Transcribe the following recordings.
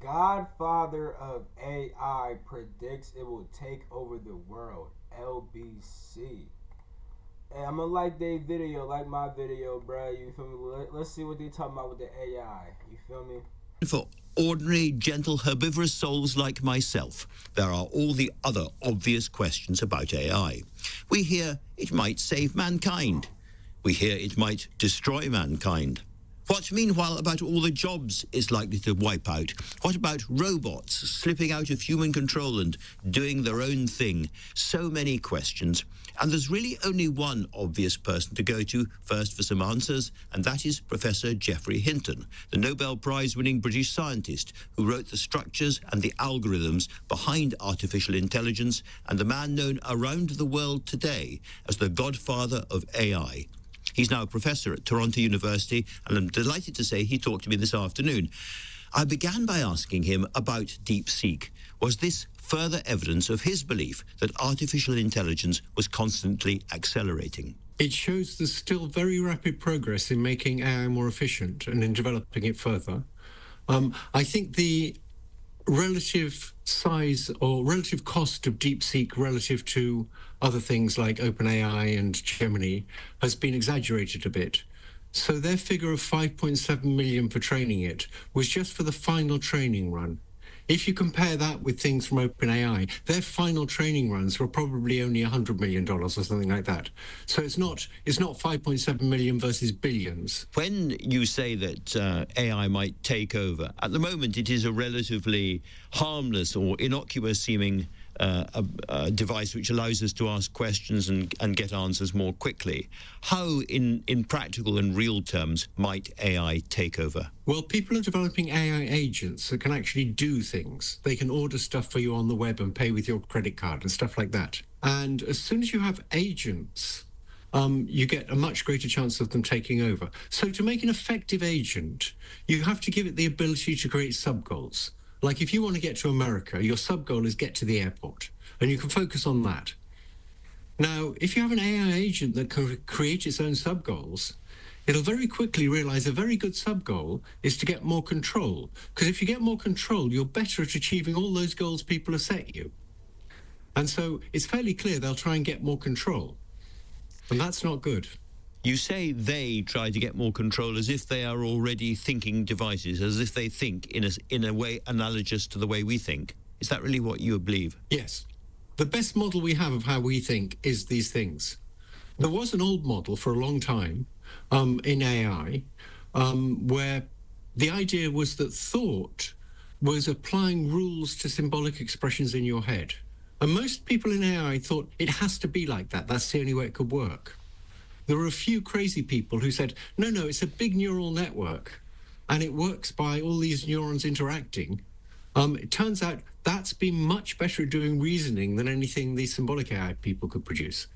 Godfather of AI predicts it will take over the world. LBC. Hey, I'm gonna like their video, like my video, bruh. You feel me? Let's see what they talking about with the AI. You feel me? For ordinary, gentle, herbivorous souls like myself, there are all the other obvious questions about AI. We hear it might save mankind. We hear it might destroy mankind. What, meanwhile, about all the jobs it's likely to wipe out? What about robots slipping out of human control and doing their own thing? So many questions. And there's really only one obvious person to go to first for some answers, and that is Professor Geoffrey Hinton, the Nobel Prize-winning British scientist who wrote the structures and the algorithms behind artificial intelligence, and the man known around the world today as the Godfather of AI. He's now a professor at Toronto University, and I'm delighted to say he talked to me this afternoon. I began by asking him about DeepSeek. Was this further evidence of his belief that artificial intelligence was constantly accelerating? It shows there's still very rapid progress in making AI more efficient and in developing it further. I think the relative size or relative cost of DeepSeek relative to other things like OpenAI and Gemini has been exaggerated a bit. So their figure of 5.7 million for training it was just for the final training run. If you compare that with things from OpenAI, their final training runs were probably only $100 million or something like that. So it's not 5.7 million versus billions. When you say that AI might take over, at the moment it is a relatively harmless or innocuous seeming a device which allows us to ask questions and get answers more quickly. How, in practical and real terms, might AI take over? Well, people are developing AI agents that can actually do things. They can order stuff for you on the web and pay with your credit card and stuff like that. And as soon as you have agents, you get a much greater chance of them taking over. So to make an effective agent, you have to give it the ability to create sub-goals. Like if you want to get to America, your sub-goal is get to the airport, and you can focus on that. Now, if you have an AI agent that can create its own sub-goals, it'll very quickly realize a very good sub-goal is to get more control. Because if you get more control, you're better at achieving all those goals people have set you. And so it's fairly clear they'll try and get more control. And that's not good. You say they try to get more control as if they are already thinking devices, as if they think in a way analogous to the way we think. Is that really what you believe? Yes. The best model we have of how we think is these things. There was an old model for a long time in AI where the idea was that thought was applying rules to symbolic expressions in your head. And most people in AI thought it has to be like that. That's the only way it could work. There were a few crazy people who said, no, it's a big neural network, and it works by all these neurons interacting. It turns out that's been much better at doing reasoning than anything these symbolic AI people could produce.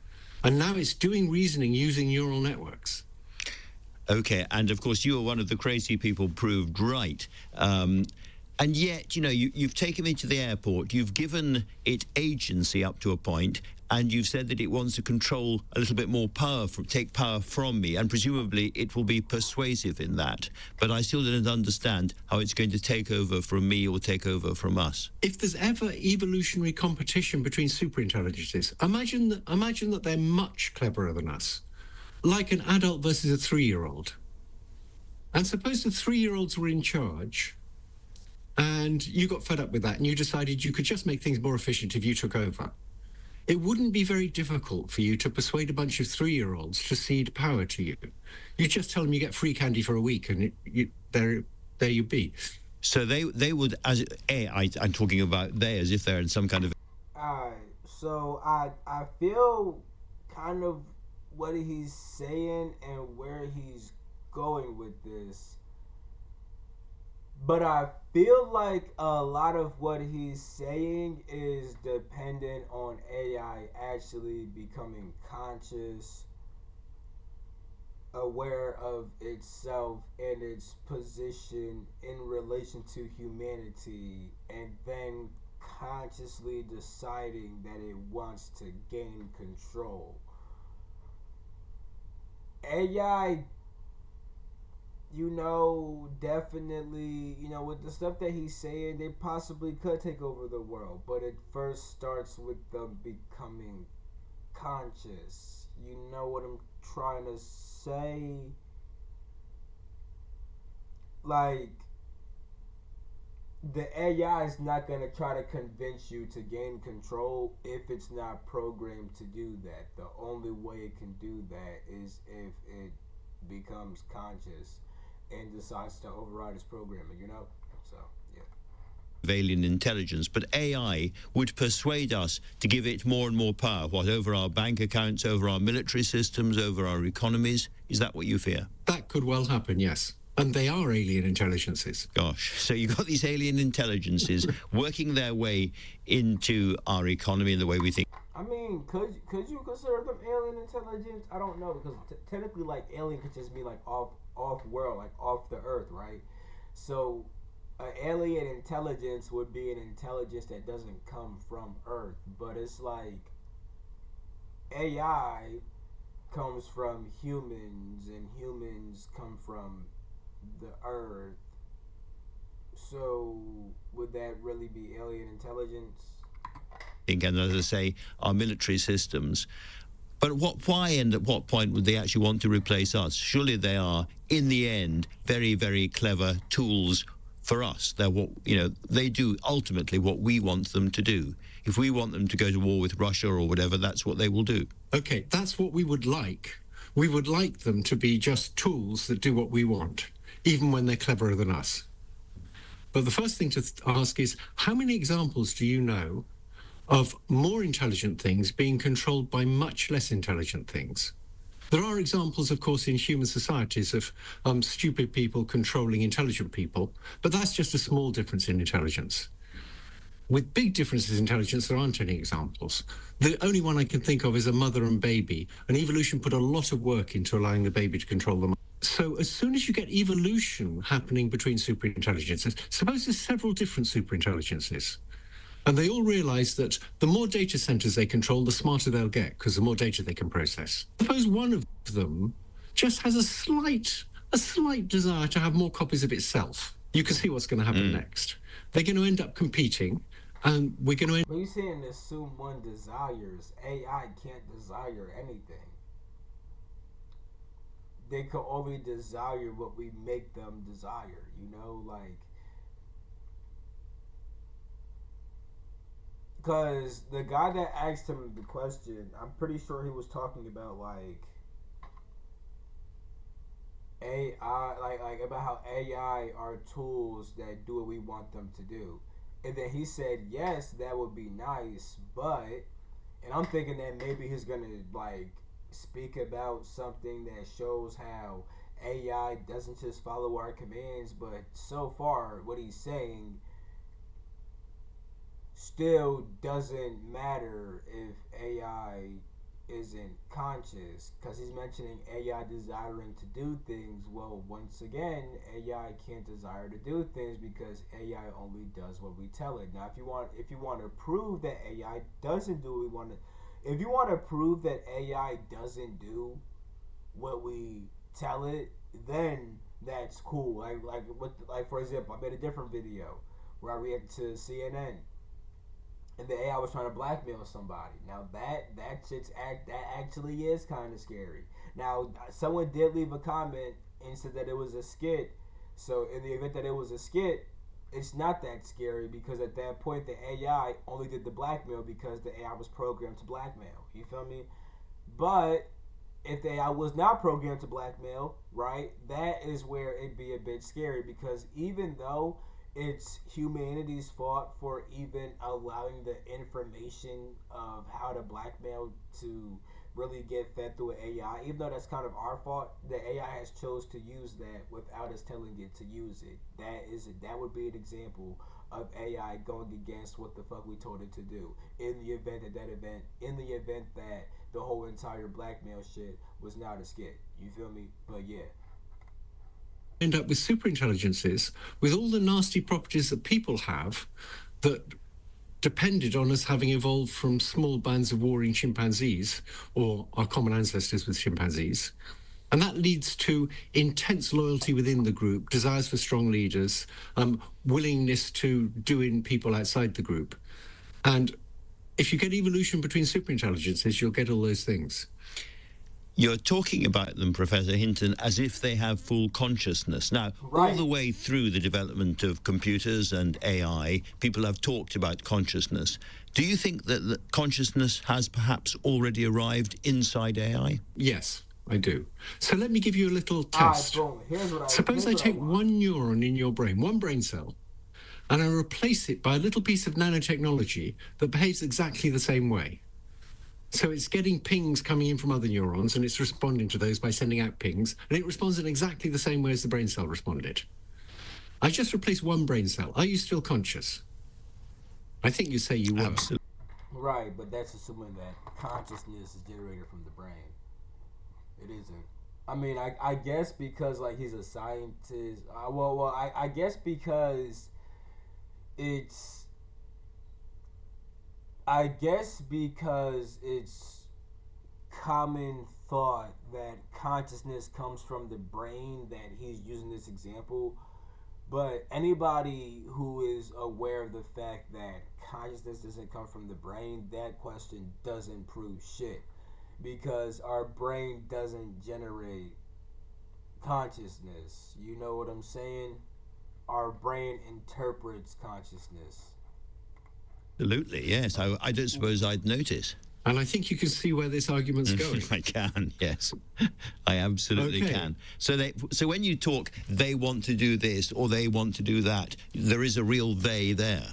And now it's doing reasoning using neural networks. Okay, and of course you were one of the crazy people proved right. And yet, you've taken me to the airport, you've given it agency up to a point, and you've said that it wants to control a little bit more power, take power from me, and presumably it will be persuasive in that. But I still don't understand how it's going to take over from me or take over from us. If there's ever evolutionary competition between superintelligences, imagine that they're much cleverer than us, like an adult versus a 3-year-old. And suppose the 3-year-olds were in charge, and you got fed up with that, and you decided you could just make things more efficient if you took over. It wouldn't be very difficult for you to persuade a bunch of 3-year-olds to cede power to you. You just tell them you get free candy for a week, and there you be. So they would, I'm talking about they as if they're in some kind of... Alright, so I feel kind of what he's saying and where he's going with this. But I feel like a lot of what he's saying is dependent on AI actually becoming conscious, aware of itself and its position in relation to humanity, and then consciously deciding that it wants to gain control. AI definitely, with the stuff that he's saying, they possibly could take over the world, but it first starts with them becoming conscious. You know what I'm trying to say? Like, the AI is not going to try to convince you to gain control if it's not programmed to do that. The only way it can do that is if it becomes conscious and decides to override its programming. So, yeah. Of alien intelligence, but AI would persuade us to give it more and more power, what, over our bank accounts, over our military systems, over our economies? Is that what you fear? That could well happen, yes. And they are alien intelligences. Gosh, so you've got these alien intelligences working their way into our economy and the way we think. I mean, could you consider them alien intelligence? I don't know, because technically, like, alien could just be like off world, like off the Earth, right? So, an alien intelligence would be an intelligence that doesn't come from Earth, but it's like AI comes from humans, and humans come from the Earth. So, would that really be alien intelligence? And as I say, our military systems. But why and at what point would they actually want to replace us? Surely they are, in the end, very, very clever tools for us. They're they do ultimately what we want them to do. If we want them to go to war with Russia or whatever, that's what they will do. Okay, that's what we would like. We would like them to be just tools that do what we want, even when they're cleverer than us. But the first thing to ask is, how many examples do you know of more intelligent things being controlled by much less intelligent things? There are examples, of course, in human societies of stupid people controlling intelligent people, but that's just a small difference in intelligence. With big differences in intelligence, there aren't any examples. The only one I can think of is a mother and baby, and evolution put a lot of work into allowing the baby to control them. So as soon as you get evolution happening between superintelligences, suppose there's several different superintelligences, and they all realize that the more data centers they control, the smarter they'll get, because the more data they can process. Suppose one of them just has a slight desire to have more copies of itself. You can see what's going to happen next. They're going to end up competing, and we're going to end... When you're saying assume one desires, AI can't desire anything. They can only desire what we make them desire, like... Because the guy that asked him the question, I'm pretty sure he was talking about, like, AI, like about how AI are tools that do what we want them to do. And then he said, yes, that would be nice, but... And I'm thinking that maybe he's going to, like, speak about something that shows how AI doesn't just follow our commands, but so far, what he's saying still doesn't matter if AI isn't conscious, because he's mentioning AI desiring to do things. Well, once again, AI can't desire to do things because AI only does what we tell it. Now, if you want to prove that AI doesn't do what we want to, if you want to prove that AI doesn't do what we tell it, then that's cool. Like for example, I made a different video where I reacted to CNN, and the AI was trying to blackmail somebody. Now that actually is kind of scary. Now someone did leave a comment and said that it was a skit. So in the event that it was a skit, it's not that scary, because at that point the AI only did the blackmail because the AI was programmed to blackmail. You feel me? But if the AI was not programmed to blackmail, right, that is where it'd be a bit scary, because even though it's humanity's fault for even allowing the information of how to blackmail to really get fed through an AI, even though that's kind of our fault, the AI has chose to use that without us telling it to use it. That would be an example of AI going against what the fuck we told it to do. In the event that the whole entire blackmail shit was not a skit. You feel me? But yeah. End up with superintelligences with all the nasty properties that people have that depended on us having evolved from small bands of warring chimpanzees, or our common ancestors with chimpanzees, And that leads to intense loyalty within the group, desires for strong leaders, willingness to do in people outside the group. And if you get evolution between superintelligences, you'll get all those things. You're talking about them, Professor Hinton, as if they have full consciousness. Now, Right. all the way through the development of computers and AI, people have talked about consciousness. Do you think that the consciousness has perhaps already arrived inside AI? Yes, I do. So let me give you a little All right, test. boom. Suppose I take want. one neuron in your brain, one brain cell, and I replace it by a little piece of nanotechnology that behaves exactly the same way. So it's getting pings coming in from other neurons, and it's responding to those by sending out pings, and it responds in exactly the same way as the brain cell responded. I just replaced one brain cell. Are you still conscious? I think you say you were. Absolutely. Right, but that's assuming that consciousness is generated from the brain. It isn't. I mean, I guess because like he's a scientist. I guess because it's. I guess because it's common thought that consciousness comes from the brain that he's using this example. But anybody who is aware of the fact that consciousness doesn't come from the brain, that question doesn't prove shit. Because our brain doesn't generate consciousness. You know what I'm saying? Our brain interprets consciousness. Absolutely, yes. I don't suppose I'd notice. And I think you can see where this argument's going. I can, yes. I absolutely Okay. can. So when you talk, they want to do this or they want to do that, there is a real they there,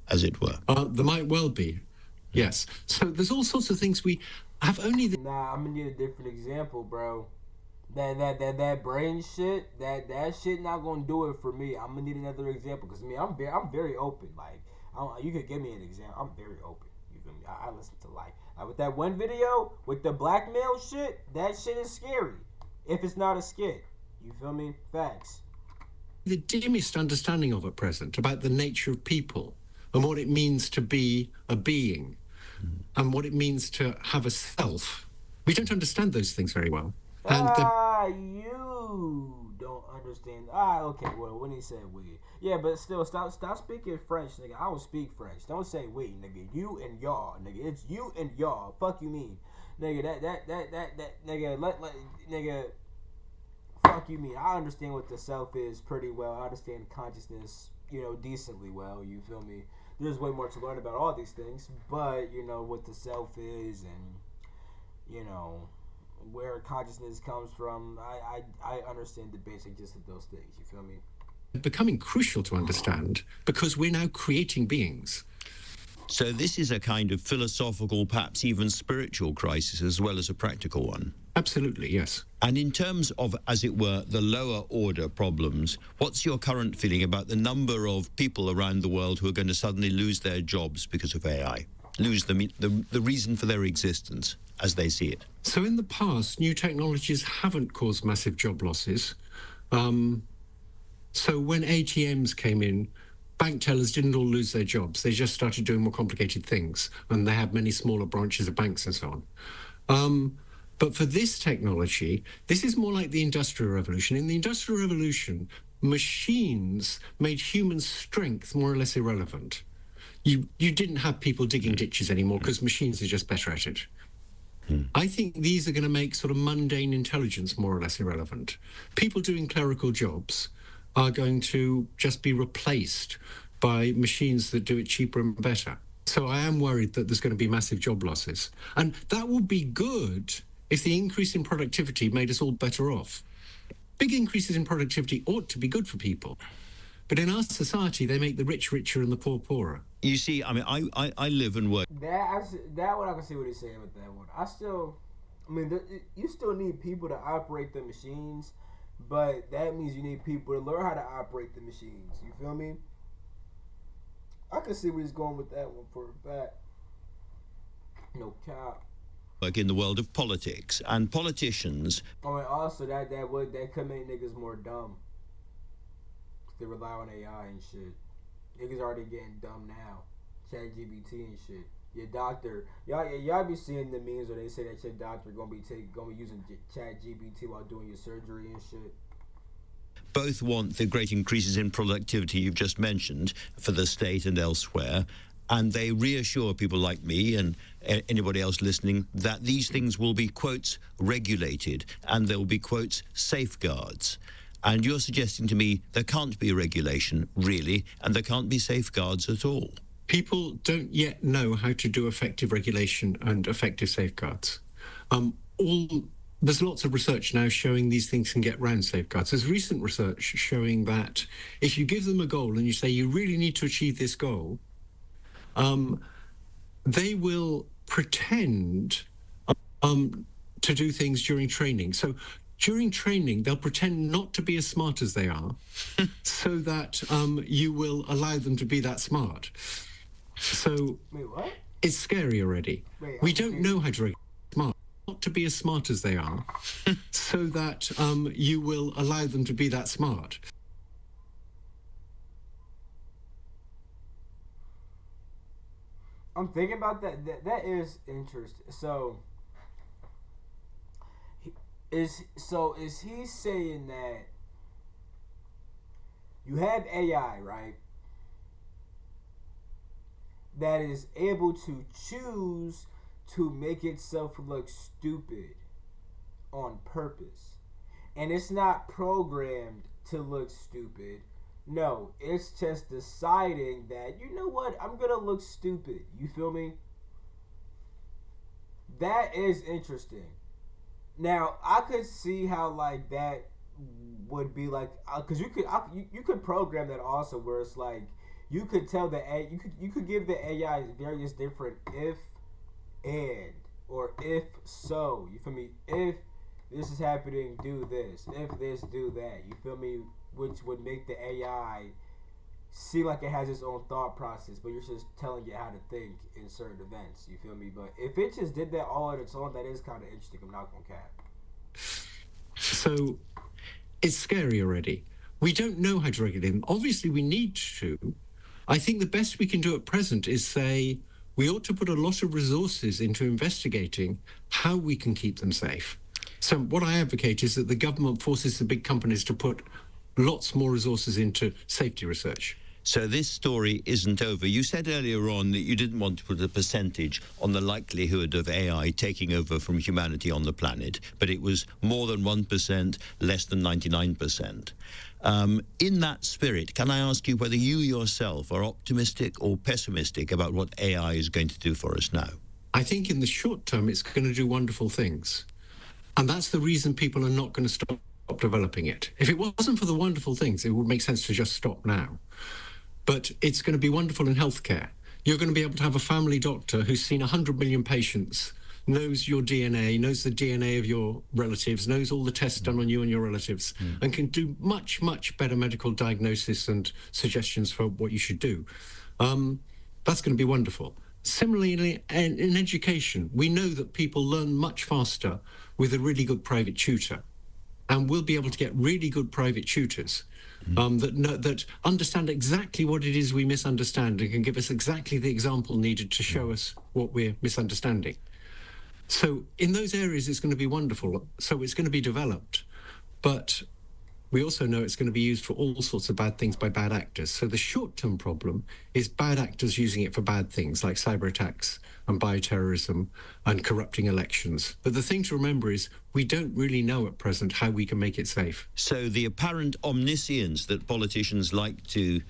as it were. There might well be. Yes. So there's all sorts of things we have only the Nah, I'm gonna need a different example, bro. That brain shit, that shit not gonna do it for me. I'm gonna need another example because I'm very open. Like you could give me an example. I'm very open. You feel me? I listen to like with that one video with the blackmail shit. That shit is scary. If it's not a skit, you feel me? Facts. dimmest understanding of at present about the nature of people and what it means to be a being and what it means to have a self. We don't understand those things very well. And You don't understand. Okay. Well, when he said we, yeah, but still, stop speaking French, nigga. I don't speak French. Don't say we, nigga. You and y'all, nigga. It's you and y'all. Fuck you mean, nigga. That, nigga. Nigga. Fuck you mean. I understand what the self is pretty well. I understand consciousness, decently well. You feel me? There's way more to learn about all these things, but what the self is, and where consciousness comes from. I understand the basic gist of those things. You feel me? becoming crucial to understand because we're now creating beings. So this is a kind of philosophical, perhaps even spiritual crisis as well as a practical one. Absolutely, yes. And in terms of, as it were, the lower order problems, what's your current feeling about the number of people around the world who are going to suddenly lose their jobs because of AI? Lose the reason for their existence as they see it? So in the past, new technologies haven't caused massive job losses. So when ATMs came in, bank tellers didn't all lose their jobs. They just started doing more complicated things, and they had many smaller branches of banks and so on. But for this technology, this is more like the Industrial Revolution. In the Industrial Revolution, machines made human strength more or less irrelevant. You didn't have people digging ditches anymore because machines are just better at it. I think these are going to make sort of mundane intelligence more or less irrelevant. People doing clerical jobs are going to just be replaced by machines that do it cheaper and better. So I am worried that there's going to be massive job losses. And that would be good if the increase in productivity made us all better off. Big increases in productivity ought to be good for people. But in our society, they make the rich richer and the poor poorer. You see, I mean, I live and work. That one I can see what he's saying with that one. You still need people to operate the machines, but that means you need people to learn how to operate the machines. You feel me? I can see where he's going with that one for a fact. No cap. Work in the world of politics, and politicians. Oh, and also that could make niggas more dumb. They rely on AI and shit. Niggas already getting dumb now. ChatGPT and shit. Your doctor, y'all be seeing the memes where they say that your doctor gonna be using Chat GPT while doing your surgery and shit. Both want the great increases in productivity you've just mentioned for the state and elsewhere. And they reassure people like me and anybody else listening that these things will be, quotes, regulated and there will be, quotes, safeguards. And you're suggesting to me there can't be a regulation, really, and there can't be safeguards at all. People don't yet know how to do effective regulation and effective safeguards. There's lots of research now showing these things can get around safeguards. There's recent research showing that if you give them a goal and you say you really need to achieve this goal, they will pretend to do things during training. So during training, they'll pretend not to be as smart as they are so that you will allow them to be that smart. So Wait, what? it's scary already. We don't know how to regulate smart, not to be as smart as they are so that you will allow them to be that smart. I'm thinking about that. That is interesting. Is he saying that you have AI, right? That is able to choose to make itself look stupid on purpose. And it's not programmed to look stupid. No, it's just deciding that, you know what, I'm going to look stupid. You feel me? That is interesting. Now, I could see how, like, that would be like, because you could program that also, where it's like, you could tell the A, you could give the AI various different if and or if so. You feel me? If this is happening, do this. If this, do that. You feel me? Which would make the AI seem like it has its own thought process, but you're just telling it how to think in certain events. You feel me? But if it just did that all on its own, that is kind of interesting. I'm not gonna cap. So it's scary already. We don't know how to regulate them. Obviously, we need to. I think the best we can do at present is say we ought to put a lot of resources into investigating how we can keep them safe. So what I advocate is that the government forces the big companies to put lots more resources into safety research. So this story isn't over. You said earlier on that you didn't want to put a percentage on the likelihood of AI taking over from humanity on the planet, but it was more than 1%, less than 99%. In that spirit, can I ask you whether you yourself are optimistic or pessimistic about what AI is going to do for us now? I think in the short term, it's going to do wonderful things. And that's the reason people are not going to stop developing it. If it wasn't for the wonderful things, it would make sense to just stop now. But it's going to be wonderful in healthcare. You're going to be able to have a family doctor who's seen 100 million patients, knows your DNA, knows the DNA of your relatives, knows all the tests done on you and your relatives, and can do much, much better medical diagnosis and suggestions for what you should do. That's going to be wonderful. Similarly, in education, we know that people learn much faster with a really good private tutor. And we'll be able to get really good private tutors that understand exactly what it is we misunderstand and can give us exactly the example needed to show us what we're misunderstanding. So in those areas, it's going to be wonderful. So it's going to be developed. But we also know it's going to be used for all sorts of bad things by bad actors. So the short-term problem is bad actors using it for bad things like cyber attacks and bioterrorism and corrupting elections. But the thing to remember is we don't really know at present how we can make it safe. So the apparent omniscience that politicians like to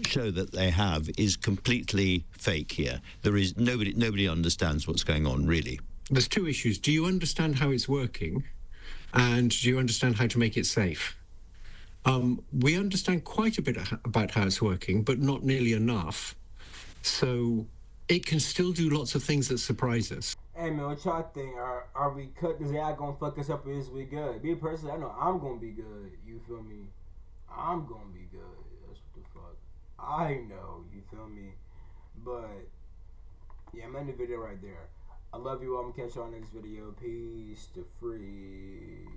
show that they have is completely fake here. There is nobody understands what's going on, really. There's two issues. Do you understand how it's working? And do you understand how to make it safe? We understand quite a bit about how it's working, but not nearly enough. So it can still do lots of things that surprise us. Hey man, what y'all think? Are we cut? Is AI gonna fuck us up or is we good? Me personally, I know I'm gonna be good. You feel me? I'm gonna be good. That's what the fuck. I know. You feel me? But yeah, I'm ending the video right there. I love you all. I'm gonna catch y'all next video. Peace to free.